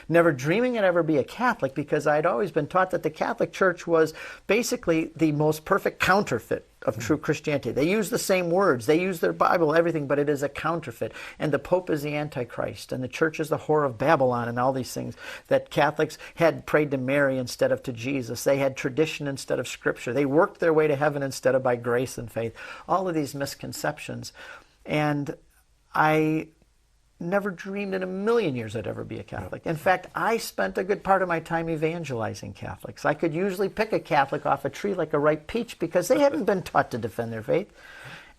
never dreaming I'd ever be a Catholic, because I'd always been taught that the Catholic Church was basically the most perfect counterfeit of true Christianity. They use the same words, they use their Bible, everything, but it is a counterfeit. And the Pope is the Antichrist, and the Church is the whore of Babylon, and all these things. That Catholics had prayed to Mary instead of to Jesus. They had tradition instead of Scripture. They worked their way to heaven instead of by grace and faith. All of these misconceptions. And I never dreamed in a million years I'd ever be a Catholic. In fact, I spent a good part of my time evangelizing Catholics. I could usually pick a Catholic off a tree like a ripe peach because they hadn't been taught to defend their faith.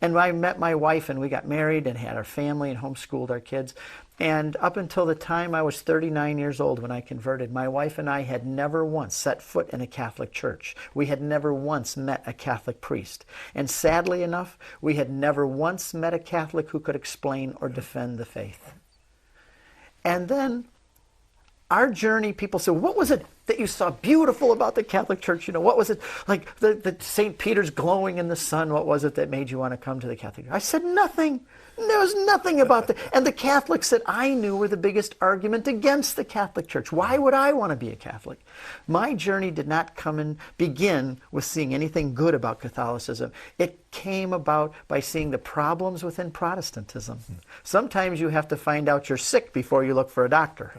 And I met my wife and we got married and had our family and homeschooled our kids. And up until the time I was 39 years old when I converted, my wife and I had never once set foot in a Catholic church. We had never once met a Catholic priest. And sadly enough, we had never once met a Catholic who could explain or defend the faith. And then our journey, people say, what was it that you saw beautiful about the Catholic Church? You know, what was it, like the St. Peter's glowing in the sun, what was it that made you want to come to the Catholic Church? I said, nothing. There was nothing about that. And the Catholics that I knew were the biggest argument against the Catholic Church. Why would I want to be a Catholic? My journey did not come and begin with seeing anything good about Catholicism. It came about by seeing the problems within Protestantism. Sometimes you have to find out you're sick before you look for a doctor.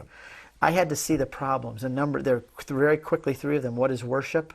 I had to see the problems. There are very quickly three of them. What is worship?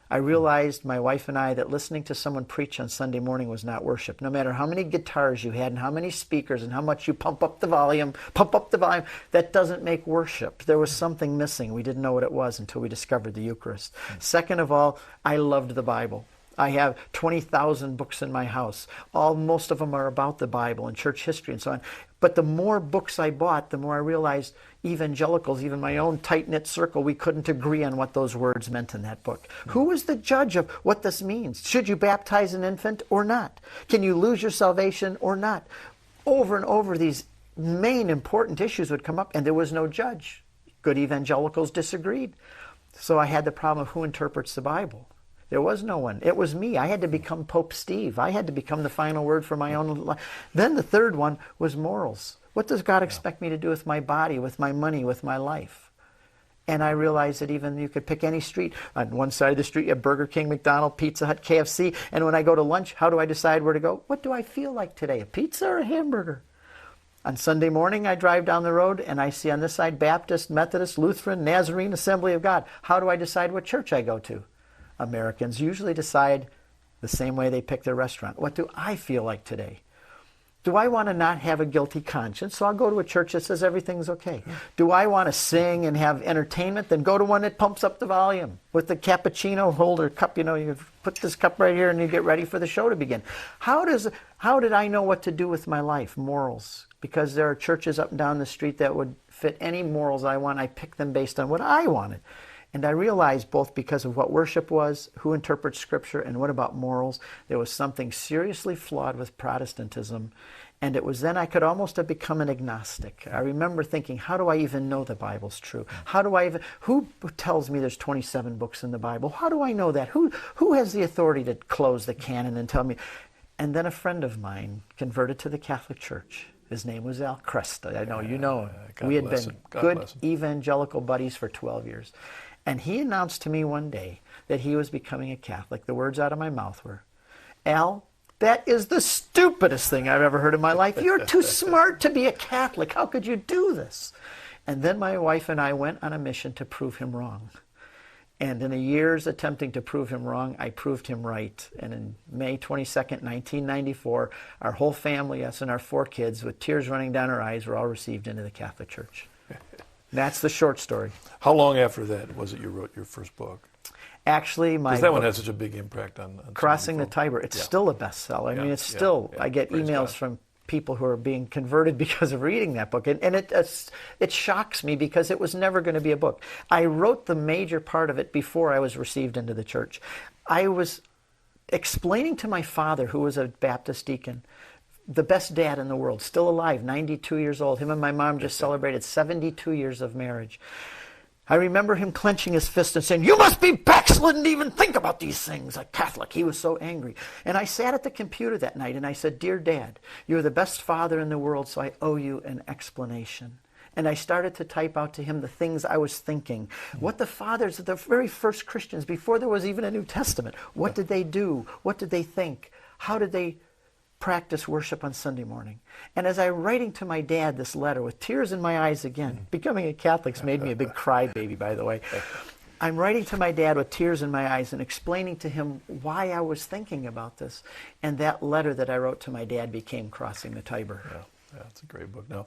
I realized, my wife and I, that listening to someone preach on Sunday morning was not worship. No matter how many guitars you had and how many speakers and how much you pump up the volume, that doesn't make worship. There was something missing. We didn't know what it was until we discovered the Eucharist. Second of all, I loved the Bible. I have 20,000 books in my house. Most of them are about the Bible and church history and so on. But the more books I bought, the more I realized evangelicals, even my own tight-knit circle, we couldn't agree on what those words meant in that book. Who is the judge of what this means? Should you baptize an infant or not? Can you lose your salvation or not? Over and over, these main important issues would come up, and there was no judge. Good evangelicals disagreed. So I had the problem of who interprets the Bible. There was no one. It was me. I had to become Pope Steve. I had to become the final word for my own life. Then the third one was morals. What does God expect me to do with my body, with my money, with my life? And I realized that even you could pick any street. On one side of the street, you have Burger King, McDonald's, Pizza Hut, KFC. And when I go to lunch, how do I decide where to go? What do I feel like today, a pizza or a hamburger? On Sunday morning, I drive down the road and I see on this side Baptist, Methodist, Lutheran, Nazarene, Assembly of God. How do I decide what church I go to? Americans usually decide the same way they pick their restaurant. What do I feel like today? Do I want to not have a guilty conscience? So I'll go to a church that says everything's okay. Do I want to sing and have entertainment? Then go to one that pumps up the volume with the cappuccino holder cup. You know, you put this cup right here and you get ready for the show to begin. How did I know what to do with my life? Morals. Because there are churches up and down the street that would fit any morals I want. I pick them based on what I wanted. And I realized, both because of what worship was, who interprets Scripture, and what about morals, there was something seriously flawed with Protestantism. And it was then I could almost have become an agnostic. I remember thinking, how do I even know the Bible's true? Who tells me there's 27 books in the Bible? How do I know that? Who has the authority to close the canon and tell me? And then a friend of mine converted to the Catholic Church. His name was Al Cresta. I know you know him. We had been good evangelical buddies for 12 years. And he announced to me one day that he was becoming a Catholic. The words out of my mouth were, Al, that is the stupidest thing I've ever heard in my life. You're too smart to be a Catholic. How could you do this? And then my wife and I went on a mission to prove him wrong. And in a year's attempting to prove him wrong, I proved him right. And in May 22nd, 1994, our whole family, us and our 4 kids, with tears running down our eyes, were all received into the Catholic Church. That's the short story. How long after that was it you wrote your first book? Actually, because that one had such a big impact on Crossing the Tiber. It's still a bestseller. I mean, it's still, I get emails from people who are being converted because of reading that book. And it shocks me because it was never going to be a book. I wrote the major part of it before I was received into the church. I was explaining to my father, who was a Baptist deacon, the best dad in the world, still alive, 92 years old. Him and my mom just celebrated 72 years of marriage. I remember him clenching his fist and saying, you must be backslidden to even think about these things, a Catholic. He was so angry. And I sat at the computer that night and I said, Dear Dad, you're the best father in the world, so I owe you an explanation. And I started to type out to him the things I was thinking. What the fathers, the very first Christians, before there was even a New Testament, what did they do? What did they think? How did they practice worship on Sunday morning? And as I'm writing to my dad this letter with tears in my eyes again, becoming a Catholic's made me a big crybaby, by the way. I'm writing to my dad with tears in my eyes and explaining to him why I was thinking about this. And that letter that I wrote to my dad became Crossing the Tiber. Yeah, it's a great book. Now,